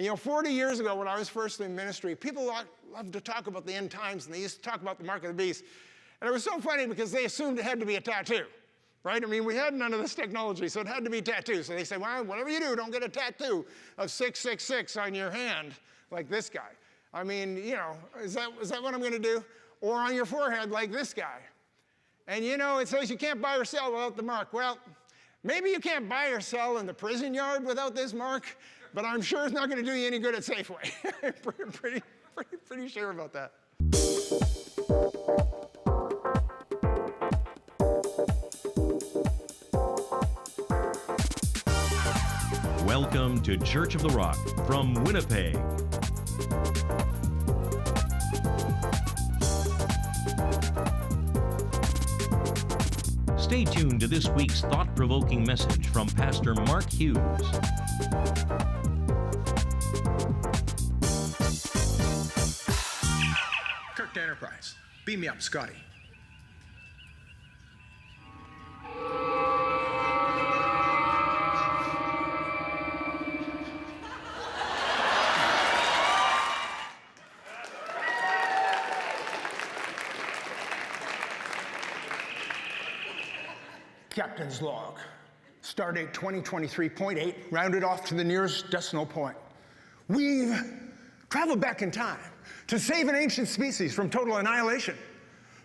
And 40 years ago when I was first in ministry, people loved to talk about the end times, and they used to talk about the mark of the beast. And it was so funny because they assumed it had to be a tattoo, right? I mean, we had none of this technology, so it had to be a tattoo. So they say, well, whatever you do, don't get a tattoo of 666 on your hand like this guy. I mean, is that what I'm going to do? Or on your forehead like this guy. And it says you can't buy or sell without the mark. Well, maybe you can't buy or sell in the prison yard without this mark, but I'm sure it's not going to do you any good at Safeway. pretty sure about that. Welcome to Church of the Rock from Winnipeg. Stay tuned to this week's thought-provoking message from Pastor Mark Hughes. Kirk to Enterprise. Beam me up, Scotty. Captain's log. Stardate 2023.8, rounded off to the nearest decimal point. We've traveled back in time to save an ancient species from total annihilation.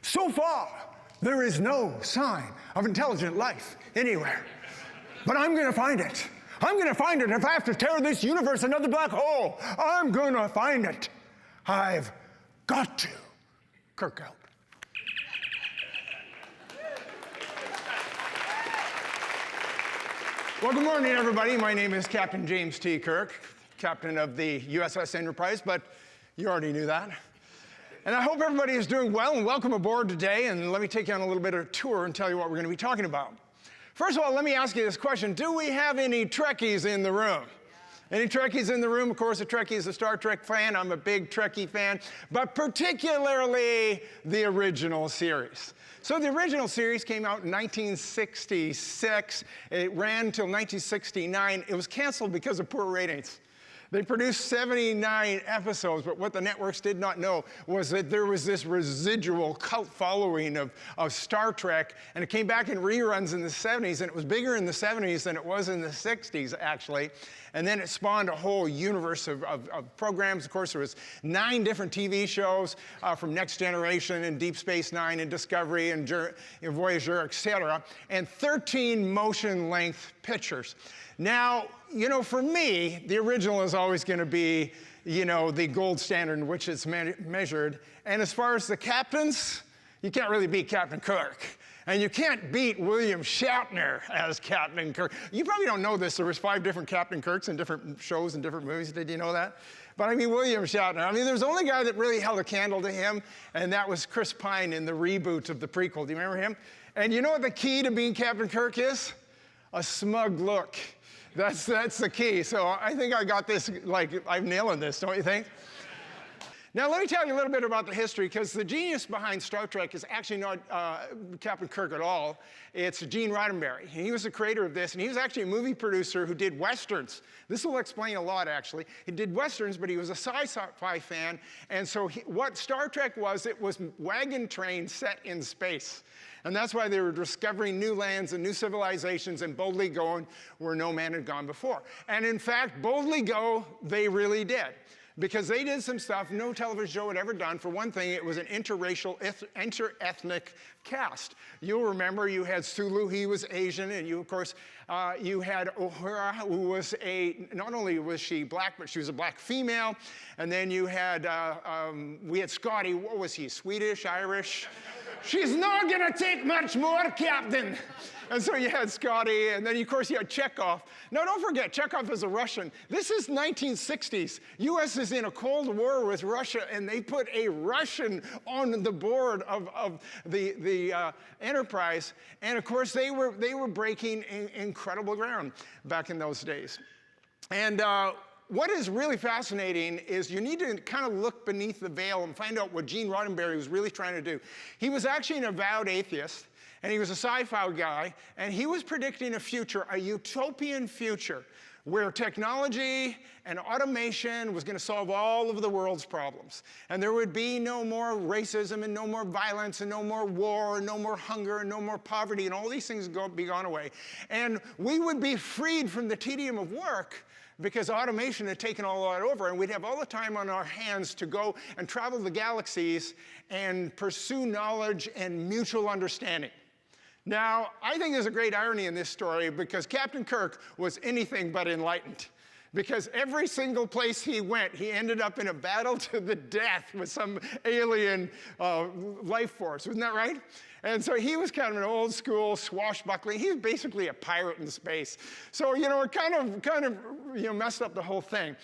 So far, there is no sign of intelligent life anywhere. But I'm going to find it. I'm going to find it. If I have to tear this universe another black hole, I'm going to find it. I've got to. Kirk out. Well, good morning, everybody. My name is Captain James T. Kirk, captain of the USS Enterprise, but you already knew that. And I hope everybody is doing well, and welcome aboard today. And let me take you on a little bit of a tour and tell you what we're going to be talking about. First of all, let me ask you this question. Do we have any Trekkies in the room? Any Trekkies in the room? Of course, a Trekkie is a Star Trek fan. I'm a big Trekkie fan, but particularly the original series. So the original series came out in 1966. It ran until 1969. It was canceled because of poor ratings. They produced 79 episodes, but what the networks did not know was that there was this residual cult following of Star Trek, and it came back in reruns in the 70s, and it was bigger in the 70s than it was in the 60s, actually. And then it spawned a whole universe of programs. Of course, there was 9 different TV shows from Next Generation and Deep Space Nine and Discovery and Voyager, etc., and 13 motion-length pictures. Now, for me, the original is always going to be, the gold standard in which it's measured. And as far as the captains, you can't really beat Captain Kirk. And you can't beat William Shatner as Captain Kirk. You probably don't know this. There was 5 different Captain Kirks in different shows and different movies. Did you know that? But William Shatner. There's only guy that really held a candle to him, and that was Chris Pine in the reboot of the prequel. Do you remember him? And you know what the key to being Captain Kirk is? A smug look. That's the key. So I think I got this, I'm nailing this, don't you think? Now, let me tell you a little bit about the history, because the genius behind Star Trek is actually not Captain Kirk at all. It's Gene Roddenberry. He was the creator of this, and he was actually a movie producer who did Westerns. This will explain a lot, actually. He did Westerns, but he was a sci-fi fan, and so what Star Trek was, it was wagon trains set in space. And that's why they were discovering new lands and new civilizations and boldly going where no man had gone before. And in fact, boldly go, they really did. Because they did some stuff no television show had ever done. For one thing, it was an interracial, inter-ethnic cast. You'll remember you had Sulu, he was Asian, and you, of course, you had Uhura, who was not only was she black, but she was a black female. And then you had, we had Scotty, what was he, Swedish, Irish? She's not gonna take much more, Captain. And so you had Scotty, and then of course you had Chekhov. Now don't forget, Chekhov is a Russian. This is 1960s. US is in a Cold War with Russia, and they put a Russian on the board of the Enterprise. And of course they were breaking incredible ground back in those days. And what is really fascinating is you need to kind of look beneath the veil and find out what Gene Roddenberry was really trying to do. He was actually an avowed atheist, and he was a sci-fi guy, and he was predicting a future, a utopian future, where technology and automation was going to solve all of the world's problems. And there would be no more racism and no more violence and no more war and no more hunger and no more poverty and all these things would be gone away. And we would be freed from the tedium of work because automation had taken all that over, and we'd have all the time on our hands to go and travel the galaxies and pursue knowledge and mutual understanding. Now, I think there's a great irony in this story because Captain Kirk was anything but enlightened. Because every single place he went, he ended up in a battle to the death with some alien life force. Isn't that right? And so he was kind of an old school swashbuckling. He was basically a pirate in space. So, it kind of messed up the whole thing.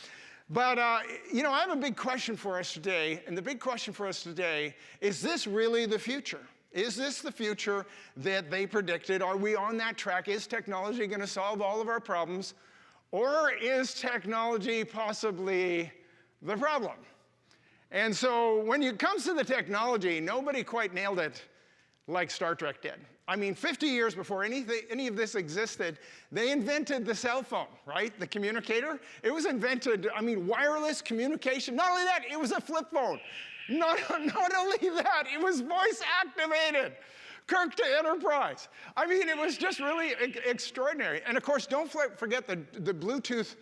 But, I have a big question for us today. And the big question for us today is this really the future? Is this the future that they predicted? Are we on that track? Is technology going to solve all of our problems? Or is technology possibly the problem? And so when it comes to the technology, nobody quite nailed it like Star Trek did. I mean, 50 years before any of this existed, they invented the cell phone, right? The communicator. It was invented, wireless communication. Not only that, it was a flip phone. Not only that, it was voice activated. Kirk to Enterprise. It was just really extraordinary. And of course, don't forget the Bluetooth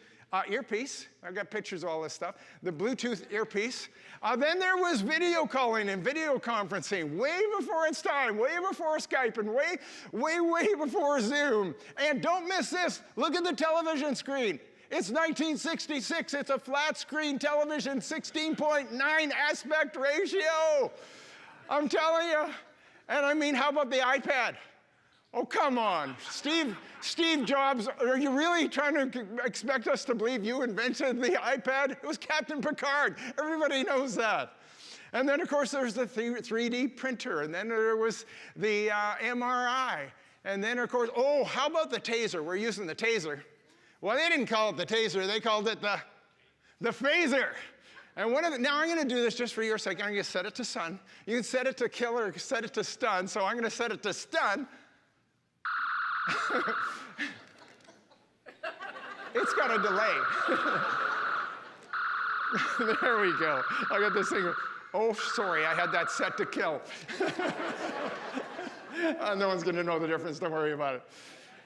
earpiece. I've got pictures of all this stuff. The Bluetooth earpiece. Then there was video calling and video conferencing way before its time, way before Skype, and way before Zoom. And don't miss this. Look at the television screen. It's 1966. It's a flat screen television, 16.9 aspect ratio. I'm telling you. And how about the iPad? Oh, come on. Steve Jobs, are you really trying to expect us to believe you invented the iPad? It was Captain Picard. Everybody knows that. And then, of course, there's the 3D printer. And then there was the MRI. And then, of course, how about the taser? We're using the taser. Well, they didn't call it the taser. They called it the phaser. And now I'm going to do this just for your sake. I'm going to set it to stun. You can set it to kill or set it to stun. So I'm going to set it to stun. It's got a delay. There we go. I got this thing. Oh, sorry, I had that set to kill. No one's going to know the difference. Don't worry about it.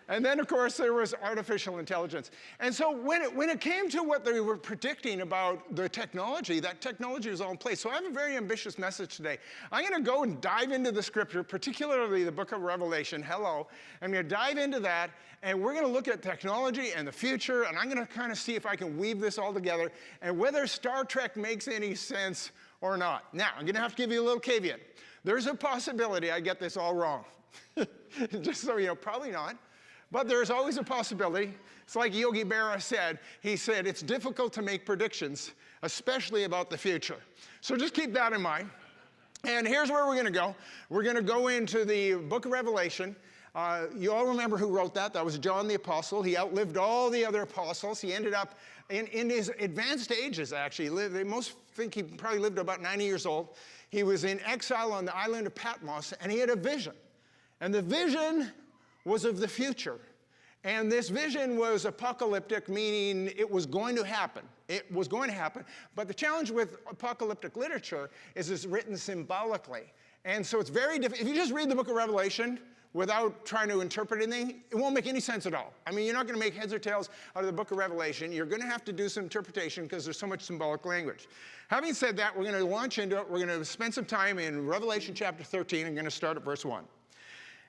And then, of course, there was artificial intelligence. And so when it came to what they were predicting about the technology, that technology was all in place. So I have a very ambitious message today. I'm going to go and dive into the scripture, particularly the book of Revelation. Hello. I'm going to dive into that, and we're going to look at technology and the future, and I'm going to kind of see if I can weave this all together and whether Star Trek makes any sense or not. Now, I'm going to have to give you a little caveat. There's a possibility I get this all wrong. Just so you know, probably not. But there's always a possibility. It's like Yogi Berra said. He said, it's difficult to make predictions, especially about the future. So just keep that in mind. And here's where we're going to go. We're going to go into the book of Revelation. You all remember who wrote that. That was John the Apostle. He outlived all the other apostles. He ended up in his advanced ages, actually. They most think he probably lived about 90 years old. He was in exile on the island of Patmos, and he had a vision. And the vision was of the future. And this vision was apocalyptic, meaning it was going to happen. It was going to happen. But the challenge with apocalyptic literature is it's written symbolically. And so it's very difficult. If you just read the book of Revelation without trying to interpret anything, it won't make any sense at all. I mean, you're not going to make heads or tails out of the book of Revelation. You're going to have to do some interpretation because there's so much symbolic language. Having said that, we're going to launch into it. We're going to spend some time in Revelation chapter 13. I'm going to start at verse 1.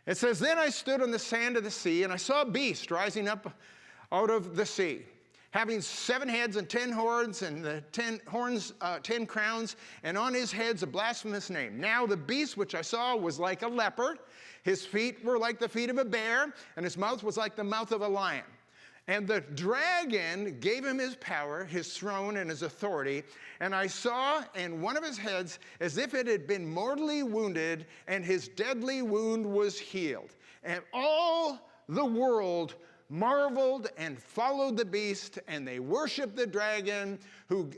It says, then I stood on the sand of the sea, and I saw a beast rising up out of the sea, having 7 heads and 10 horns, and the 10 crowns, and on his heads a blasphemous name. Now the beast which I saw was like a leopard. His feet were like the feet of a bear, and his mouth was like the mouth of a lion. And the dragon gave him his power, his throne, and his authority. And I saw in one of his heads as if it had been mortally wounded, and his deadly wound was healed. And all the world marveled and followed the beast, and they worshiped the dragon who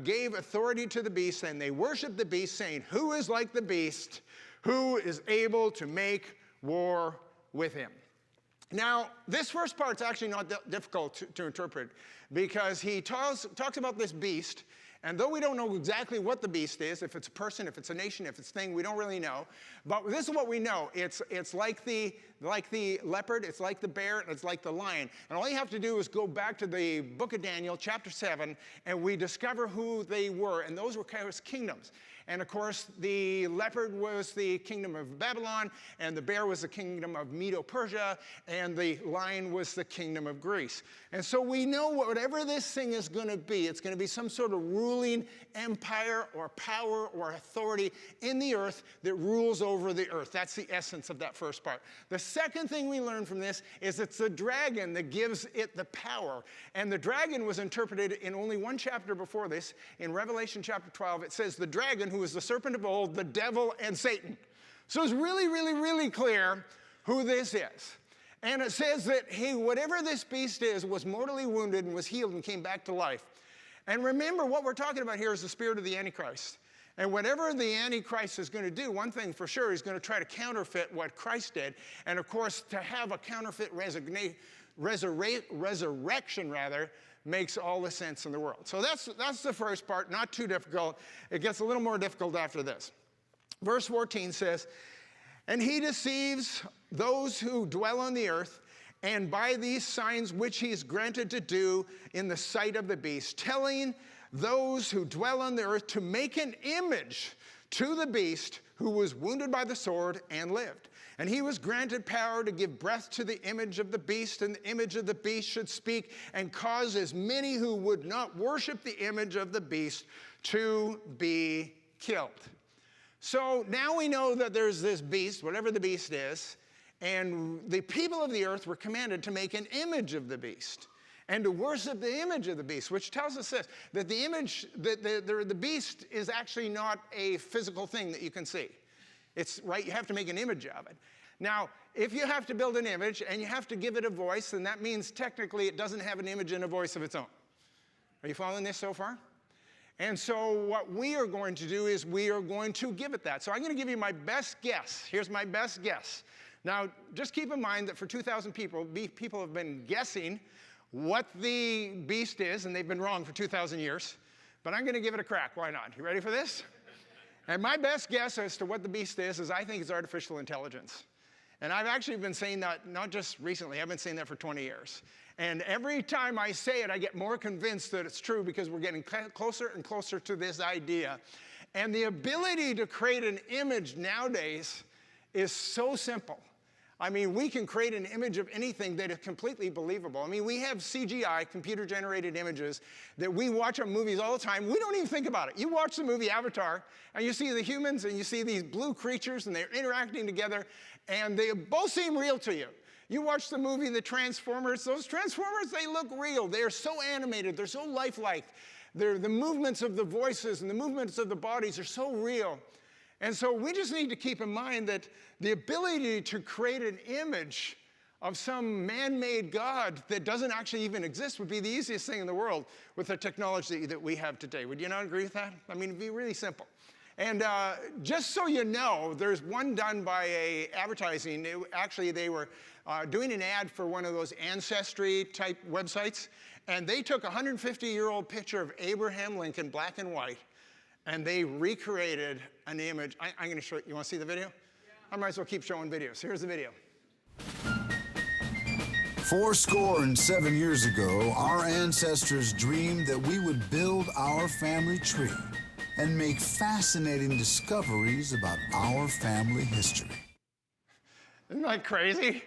gave authority to the beast. And they worshiped the beast, saying, who is like the beast? Who is able to make war with him? Now, this first part's actually not difficult to interpret because he talks about this beast, and though we don't know exactly what the beast is, if it's a person, if it's a nation, if it's a thing, we don't really know. But this is what we know. It's like the leopard, it's like the bear, and it's like the lion. And all you have to do is go back to the book of Daniel, chapter 7, and we discover who they were, and those were kingdoms. And of course, the leopard was the kingdom of Babylon, and the bear was the kingdom of Medo-Persia, and the lion was the kingdom of Greece. And so we know whatever this thing is going to be, it's going to be some sort of ruling empire or power or authority in the earth that rules over the earth. That's the essence of that first part. The second thing we learn from this is it's the dragon that gives it the power. And the dragon was interpreted in only one chapter before this. In Revelation chapter 12, it says the dragon, who is the serpent of old, the devil, and Satan. So it's really, really, really clear who this is. And it says that whatever this beast is was mortally wounded and was healed and came back to life. And remember, what we're talking about here is the spirit of the Antichrist. And whatever the Antichrist is going to do, one thing for sure, he's going to try to counterfeit what Christ did. And of course, to have a counterfeit resurrection, makes all the sense in the world. So that's the first part, not too difficult. It gets a little more difficult after this. Verse 14 says, "And he deceives those who dwell on the earth, and by these signs which he is granted to do in the sight of the beast, telling those who dwell on the earth to make an image to the beast who was wounded by the sword and lived. And he was granted power to give breath to the image of the beast, and the image of the beast should speak and cause as many who would not worship the image of the beast to be killed." So now we know that there's this beast, whatever the beast is, and the people of the earth were commanded to make an image of the beast and to worship the image of the beast, which tells us this, that the image, the beast is actually not a physical thing that you can see. It's right, you have to make an image of it. Now, if you have to build an image and you have to give it a voice, then that means technically it doesn't have an image and a voice of its own. Are you following this so far? And so what we are going to do is we are going to give it that. So I'm going to give you my best guess. Here's my best guess. Now, just keep in mind that for 2,000 people, people have been guessing what the beast is, and they've been wrong for 2,000 years. But I'm going to give it a crack. Why not? You ready for this? And my best guess as to what the beast is I think it's artificial intelligence. And I've actually been saying that not just recently, I've been saying that for 20 years. And every time I say it, I get more convinced that it's true because we're getting closer and closer to this idea. And the ability to create an image nowadays is so simple. I mean, we can create an image of anything that is completely believable. I mean, we have CGI, computer-generated images, that we watch on movies all the time. We don't even think about it. You watch the movie Avatar, and you see the humans, and you see these blue creatures, and they're interacting together, and they both seem real to you. You watch the movie The Transformers. Those Transformers, they look real. They're so animated. They're so lifelike. The movements of the voices and the movements of the bodies are so real. And so we just need to keep in mind that the ability to create an image of some man-made God that doesn't actually even exist would be the easiest thing in the world with the technology that we have today. Would you not agree with that? I mean, it'd be really simple. And just so you know, there's one done by advertising. Actually, they were doing an ad for one of those Ancestry-type websites, and they took a 150-year-old picture of Abraham Lincoln, black and white, and they recreated an image. I'm going to show you. You want to see the video? Yeah. I might as well keep showing videos. Here's the video. 77 years ago, our ancestors dreamed that we would build our family tree and make fascinating discoveries about our family history. Isn't that crazy?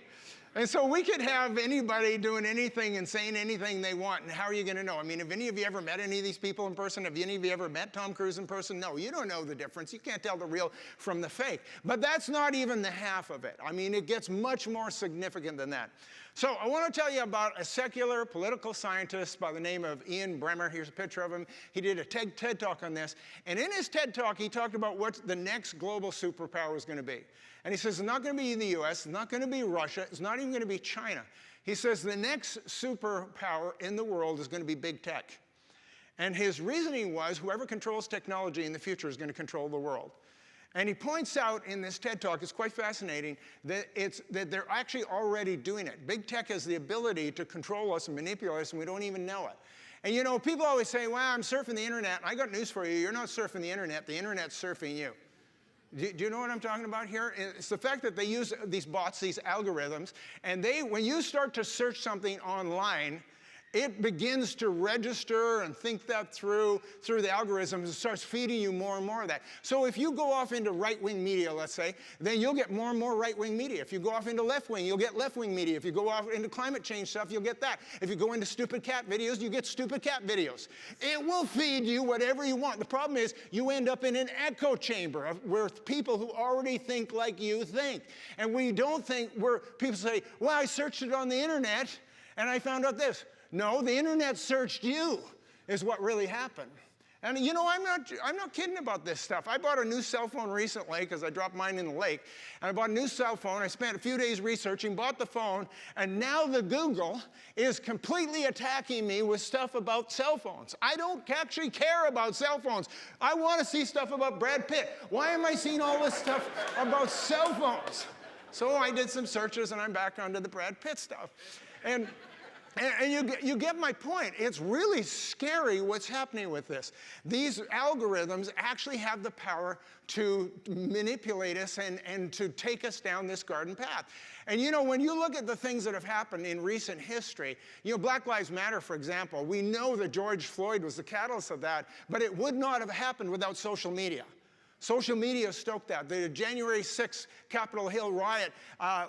And so we could have anybody doing anything and saying anything they want, and how are you going to know? I mean, have any of you ever met any of these people in person? Have any of you ever met Tom Cruise in person? No, you don't know the difference. You can't tell the real from the fake. But that's not even the half of it. I mean, it gets much more significant than that. So I want to tell you about a secular political scientist by the name of Ian Bremmer. Here's a picture of him. He did a TED Talk on this. And in his TED Talk, he talked about what the next global superpower is going to be. And he says it's not going to be the US, it's not going to be Russia, it's not even going to be China. He says the next superpower in the world is going to be big tech. And his reasoning was whoever controls technology in the future is going to control the world. And he points out in this TED Talk, it's quite fascinating, that they're actually already doing it. Big tech has the ability to control us and manipulate us, and we don't even know it. And you know, people always say, well, I'm surfing the internet. I got news for you. You're not surfing the internet's surfing you. Do you know what I'm talking about here? It's the fact that they use these bots, these algorithms, and when you start to search something online, it begins to register and think that through the algorithms and starts feeding you more and more of that. So if you go off into right-wing media, let's say, then you'll get more and more right-wing media. If you go off into left-wing, you'll get left-wing media. If you go off into climate change stuff, you'll get that. If you go into stupid cat videos, you get stupid cat videos. It will feed you whatever you want. The problem is you end up in an echo chamber with people who already think like you think. And we don't think, where people say, well, I searched it on the internet and I found out this. No, the internet searched you, is what really happened. And you know, I'm not kidding about this stuff. I bought a new cell phone recently because I dropped mine in the lake. And I bought a new cell phone. I spent a few days researching, bought the phone, and now the Google is completely attacking me with stuff about cell phones. I don't actually care about cell phones. I want to see stuff about Brad Pitt. Why am I seeing all this stuff about cell phones? So I did some searches, and I'm back onto the Brad Pitt stuff. And you get my point. It's really scary what's happening with this. These algorithms actually have the power to manipulate us and to take us down this garden path. And you know, when you look at the things that have happened in recent history, you know, Black Lives Matter, for example, we know that George Floyd was the catalyst of that, but it would not have happened without social media. Social media stoked that. The January 6th Capitol Hill riot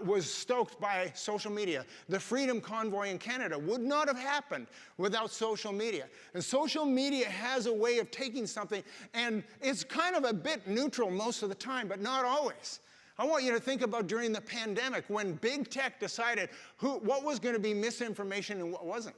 was stoked by social media. The Freedom Convoy in Canada would not have happened without social media. And social media has a way of taking something, and it's kind of a bit neutral most of the time, but not always. I want you to think about during the pandemic when big tech decided what was going to be misinformation and what wasn't.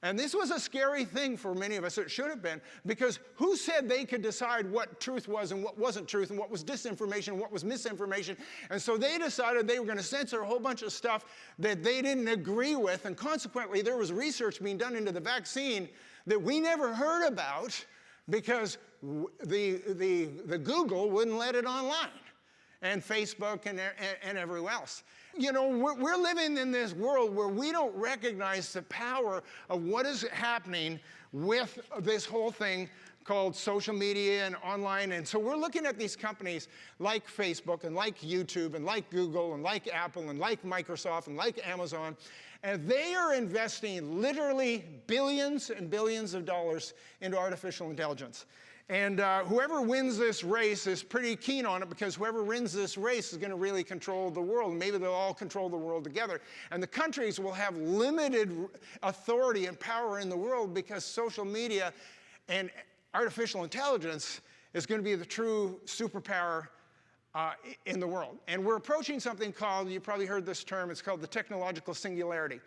And this was a scary thing for many of us. It should have been, because who said they could decide what truth was and what wasn't truth and what was disinformation and what was misinformation? And so they decided they were going to censor a whole bunch of stuff that they didn't agree with, and consequently there was research being done into the vaccine that we never heard about because the Google wouldn't let it online, and Facebook and everywhere else. You know, we're living in this world where we don't recognize the power of what is happening with this whole thing called social media and online. And so we're looking at these companies like Facebook and like YouTube and like Google and like Apple and like Microsoft and like Amazon. And they are investing literally billions and billions of dollars into artificial intelligence. And whoever wins this race is pretty keen on it, because whoever wins this race is going to really control the world. Maybe they'll all control the world together. And the countries will have limited authority and power in the world, because social media and artificial intelligence is going to be the true superpower in the world. And we're approaching something called, you probably heard this term, it's called the technological singularity.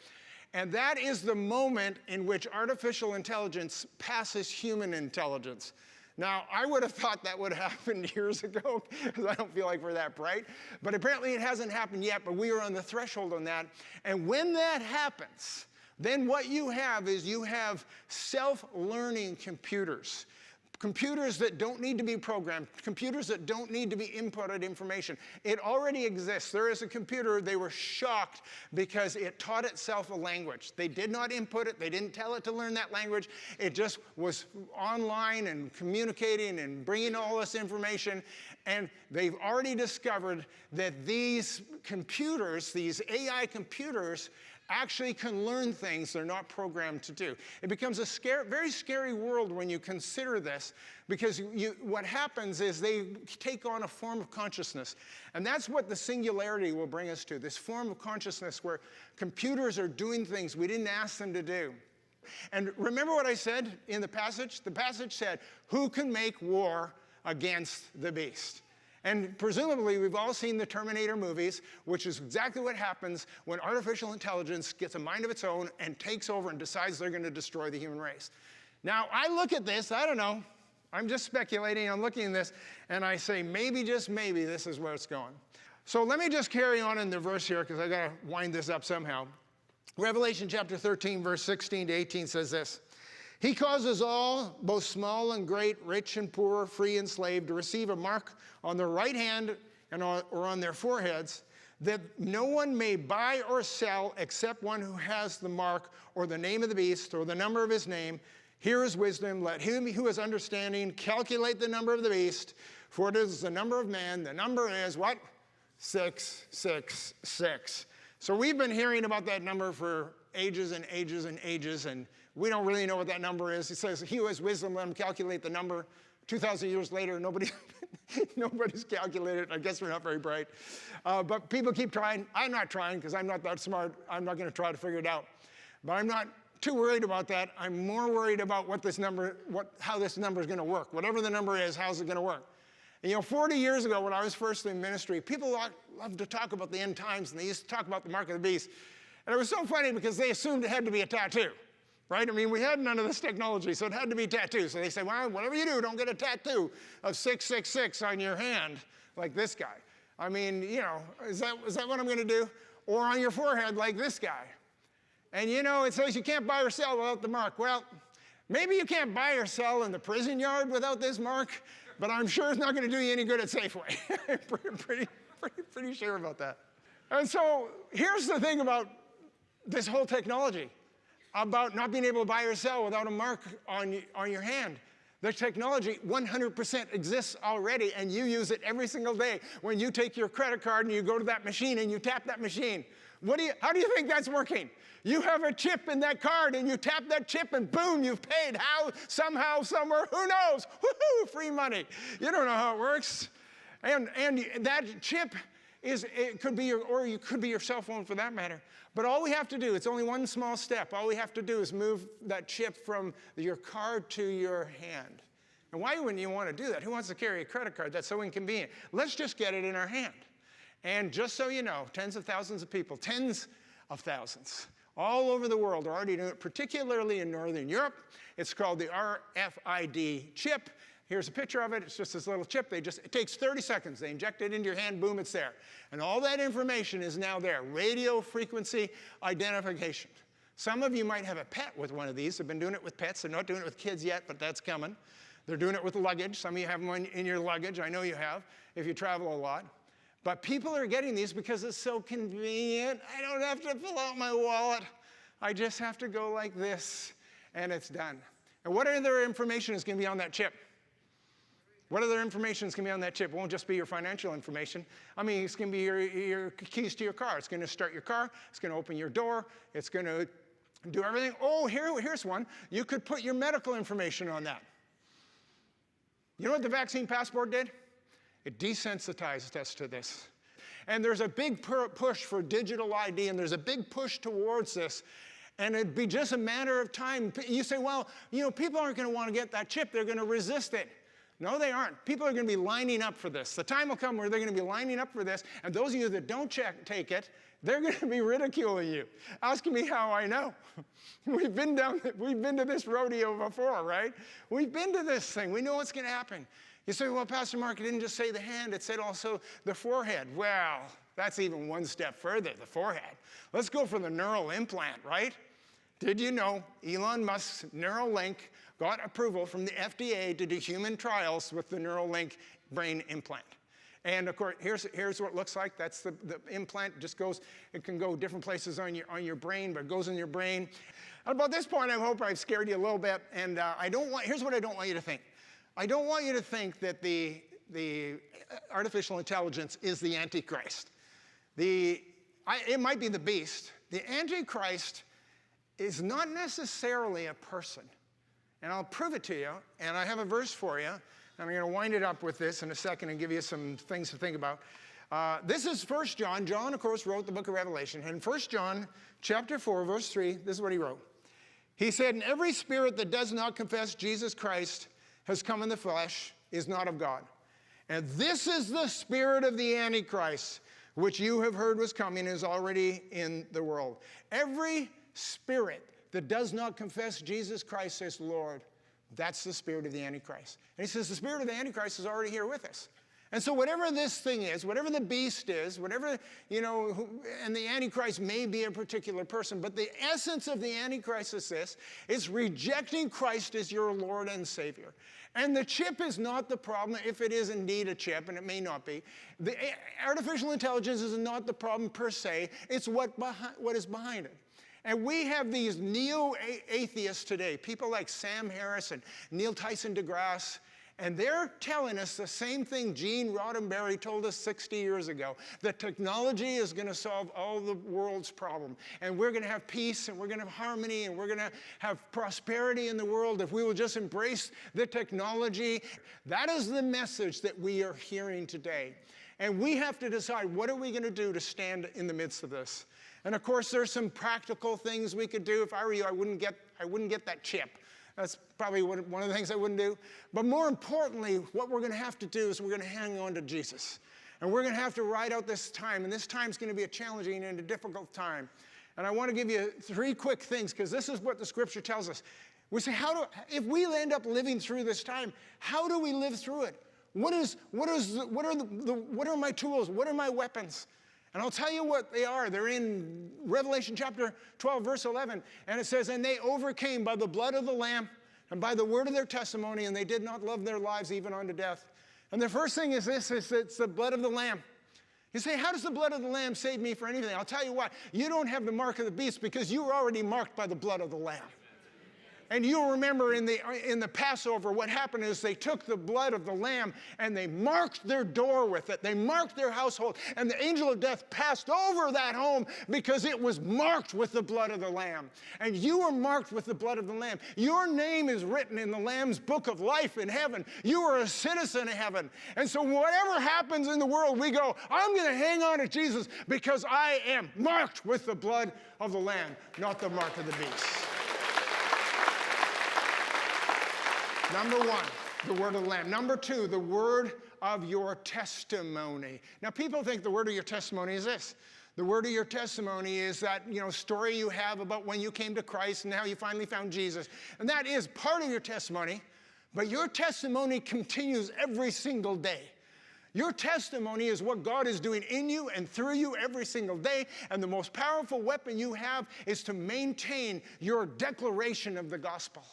And that is the moment in which artificial intelligence passes human intelligence. Now, I would have thought that would have happened years ago, because I don't feel like we're that bright. But apparently it hasn't happened yet, but we are on the threshold on that. And when that happens, then what you have is you have self-learning computers. Computers that don't need to be programmed, computers that don't need to be inputted information. It already exists. There is a computer, they were shocked because it taught itself a language. They did not input it, they didn't tell it to learn that language. It just was online and communicating and bringing all this information. And they've already discovered that these computers, these AI computers, actually can learn things they're not programmed to do. It becomes a very scary world when you consider this, because what happens is they take on a form of consciousness. And that's what the singularity will bring us to, this form of consciousness where computers are doing things we didn't ask them to do. And remember what I said in the passage? The passage said, who can make war against the beast? And presumably, we've all seen the Terminator movies, which is exactly what happens when artificial intelligence gets a mind of its own and takes over and decides they're going to destroy the human race. Now, I look at this, I don't know, I'm just speculating, I'm looking at this, and I say, maybe, just maybe, this is where it's going. So let me just carry on in the verse here, because I got to wind this up somehow. Revelation chapter 13, verse 16 to 18 says this. He causes all, both small and great, rich and poor, free and slave, to receive a mark on their right hand or on their foreheads, that no one may buy or sell except one who has the mark or the name of the beast or the number of his name. Here is wisdom. Let him who has understanding calculate the number of the beast, for it is the number of man. The number is what? 666. So we've been hearing about that number for ages and ages and ages, and we don't really know what that number is. It says, he who has wisdom, let him calculate the number. 2,000 years later, nobody's calculated it. I guess we're not very bright. But people keep trying. I'm not trying because I'm not that smart. I'm not going to try to figure it out. But I'm not too worried about that. I'm more worried about how this number is going to work. Whatever the number is, how's it going to work? And 40 years ago when I was first in ministry, people loved to talk about the end times, and they used to talk about the mark of the beast. And it was so funny because they assumed it had to be a tattoo. Right? I mean, we had none of this technology, so it had to be tattoo. So they say, well, whatever you do, don't get a tattoo of 666 on your hand like this guy. I mean, is that what I'm going to do? Or on your forehead like this guy. And it says you can't buy or sell without the mark. Well, maybe you can't buy or sell in the prison yard without this mark, but I'm sure it's not going to do you any good at Safeway. pretty sure about that. And so here's the thing about this whole technology, about not being able to buy or sell without a mark on your hand. The technology 100% exists already, and you use it every single day. When you take your credit card and you go to that machine and you tap that machine, how do you think that's working? You have a chip in that card, and you tap that chip, and boom, you've paid. How? Somehow, somewhere, who knows? Woohoo, free money. You don't know how it works. And that chip could be your cell phone for that matter. But all we have to do, it's only one small step. All we have to do is move that chip from your card to your hand. And why wouldn't you want to do that? Who wants to carry a credit card? That's so inconvenient. Let's just get it in our hand. And just so you know, tens of thousands of people, all over the world are already doing it, particularly in Northern Europe. It's called the RFID chip. Here's a picture of it. It's just this little chip. It takes 30 seconds. They inject it into your hand, boom, it's there. And all that information is now there. Radio frequency identification. Some of you might have a pet with one of these. They've been doing it with pets. They're not doing it with kids yet, but that's coming. They're doing it with luggage. Some of you have one in your luggage. I know you have, if you travel a lot. But people are getting these because it's so convenient. I don't have to pull out my wallet. I just have to go like this, and it's done. And what other information is going to be on that chip? What other information is going to be on that chip? It won't just be your financial information. I mean, it's going to be your keys to your car. It's going to start your car. It's going to open your door. It's going to do everything. Oh, here's one. You could put your medical information on that. You know what the vaccine passport did? It desensitized us to this. And there's a big push for digital ID, and there's a big push towards this. And it'd be just a matter of time. You say, well, people aren't going to want to get that chip. They're going to resist it. No, they aren't. People are going to be lining up for this. The time will come where they're going to be lining up for this, and those of you that don't take it, they're going to be ridiculing you, asking me how I know. We've been to this rodeo before, right? We've been to this thing. We know what's going to happen. You say, well, Pastor Mark, it didn't just say the hand, it said also the forehead. Well, that's even one step further, the forehead. Let's go for the neural implant, right? Did you know Elon Musk's Neuralink got approval from the FDA to do human trials with the Neuralink brain implant? And of course, here's what it looks like. That's the implant. It can go different places on your brain, but it goes in your brain. And about this point, I hope I've scared you a little bit. And here's what I don't want you to think. I don't want you to think that the artificial intelligence is the Antichrist. It might be the beast. The Antichrist is not necessarily a person. And I'll prove it to you, and I have a verse for you. And I'm going to wind it up with this in a second and give you some things to think about. This is 1 John. John, of course, wrote the book of Revelation. And 1 John chapter 4, verse 3, this is what he wrote. He said, "And every spirit that does not confess Jesus Christ has come in the flesh is not of God. And this is the spirit of the Antichrist, which you have heard was coming, is already in the world." Every spirit that does not confess Jesus Christ as Lord, that's the spirit of the Antichrist. And he says the spirit of the Antichrist is already here with us. And so whatever this thing is, whatever the beast is, whatever, and the Antichrist may be a particular person, but the essence of the Antichrist is this: it's rejecting Christ as your Lord and Savior. And the chip is not the problem, if it is indeed a chip, and it may not be. The artificial intelligence is not the problem per se, it's what is behind it. And we have these neo-atheists today, people like Sam Harris and Neil Tyson deGrasse, and they're telling us the same thing Gene Roddenberry told us 60 years ago, that technology is going to solve all the world's problems. And we're going to have peace, and we're going to have harmony, and we're going to have prosperity in the world if we will just embrace the technology. That is the message that we are hearing today. And we have to decide, what are we going to do to stand in the midst of this? And of course, there's some practical things we could do. If I were you, I wouldn't get that chip. That's probably one of the things I wouldn't do. But more importantly, what we're going to have to do is we're going to hang on to Jesus. And we're going to have to ride out this time. And this time is going to be a challenging and a difficult time. And I want to give you 3 quick things, because this is what the Scripture tells us. We say, if we end up living through this time, how do we live through it? What are my tools? What are my weapons? And I'll tell you what they are. They're in Revelation chapter 12, verse 11. And it says, and they overcame by the blood of the Lamb and by the word of their testimony, and they did not love their lives even unto death. And the first thing is this, it's the blood of the Lamb. You say, how does the blood of the Lamb save me for anything? I'll tell you why. You don't have the mark of the beast because you were already marked by the blood of the Lamb. And you'll remember in the Passover, what happened is they took the blood of the Lamb and they marked their door with it. They marked their household. And the angel of death passed over that home because it was marked with the blood of the Lamb. And you are marked with the blood of the Lamb. Your name is written in the Lamb's book of life in heaven. You are a citizen of heaven. And so whatever happens in the world, we go, I'm going to hang on to Jesus because I am marked with the blood of the Lamb, not the mark of the beast. Number 1, the word of the Lamb. Number 2, the word of your testimony. Now, people think the word of your testimony is this. The word of your testimony is that, story you have about when you came to Christ and how you finally found Jesus. And that is part of your testimony, but your testimony continues every single day. Your testimony is what God is doing in you and through you every single day, and the most powerful weapon you have is to maintain your declaration of the gospel.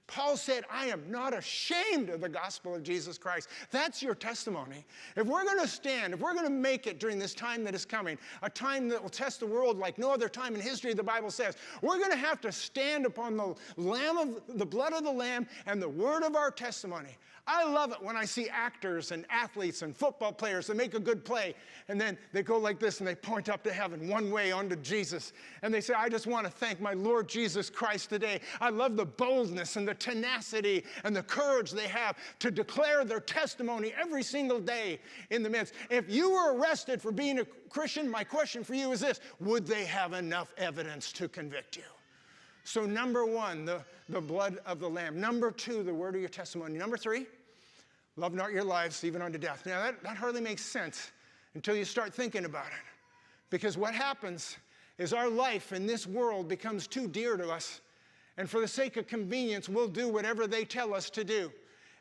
Paul said, I am not ashamed of the gospel of Jesus Christ. That's your testimony. If we're going to stand, if we're going to make it during this time that is coming, a time that will test the world like no other time in history, the Bible says, we're going to have to stand upon the blood of the Lamb and the word of our testimony. I love it when I see actors and athletes and football players that make a good play, and then they go like this and they point up to heaven one way onto Jesus. And they say, I just want to thank my Lord Jesus Christ today. I love the boldness and the tenacity and the courage they have to declare their testimony every single day in the midst. If you were arrested for being a Christian, my question for you is this: would they have enough evidence to convict you? So number 1, the blood of the Lamb. Number 2, the word of your testimony. Number 3, love not your lives even unto death. Now that hardly makes sense until you start thinking about it. Because what happens is our life in this world becomes too dear to us. And for the sake of convenience, we'll do whatever they tell us to do.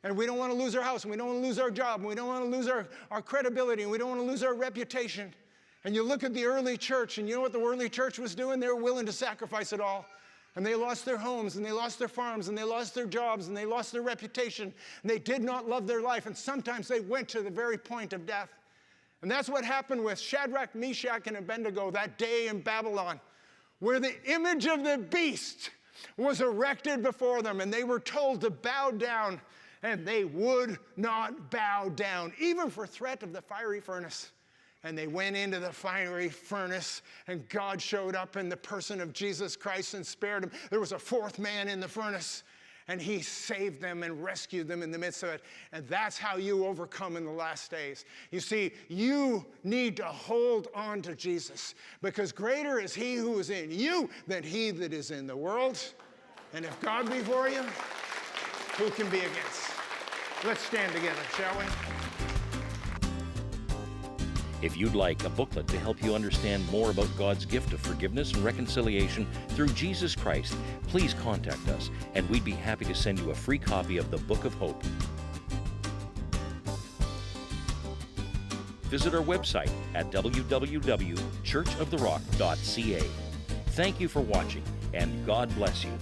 And we don't want to lose our house, and we don't want to lose our job, and we don't want to lose our credibility, and we don't want to lose our reputation. And you look at the early church, and you know what the early church was doing? They were willing to sacrifice it all. And they lost their homes, and they lost their farms, and they lost their jobs, and they lost their reputation. And they did not love their life, and sometimes they went to the very point of death. And that's what happened with Shadrach, Meshach, and Abednego that day in Babylon, where the image of the beast was erected before them, and they were told to bow down, and they would not bow down, even for threat of the fiery furnace. And they went into the fiery furnace, and God showed up in the person of Jesus Christ and spared them. There was a 4th man in the furnace, and he saved them and rescued them in the midst of it. And that's how you overcome in the last days. You see, you need to hold on to Jesus, because greater is he who is in you than he that is in the world. And if God be for you, who can be against? Let's stand together, shall we? If you'd like a booklet to help you understand more about God's gift of forgiveness and reconciliation through Jesus Christ, please contact us, and we'd be happy to send you a free copy of the Book of Hope. visit our website at www.churchoftherock.ca. Thank you for watching, and God bless you.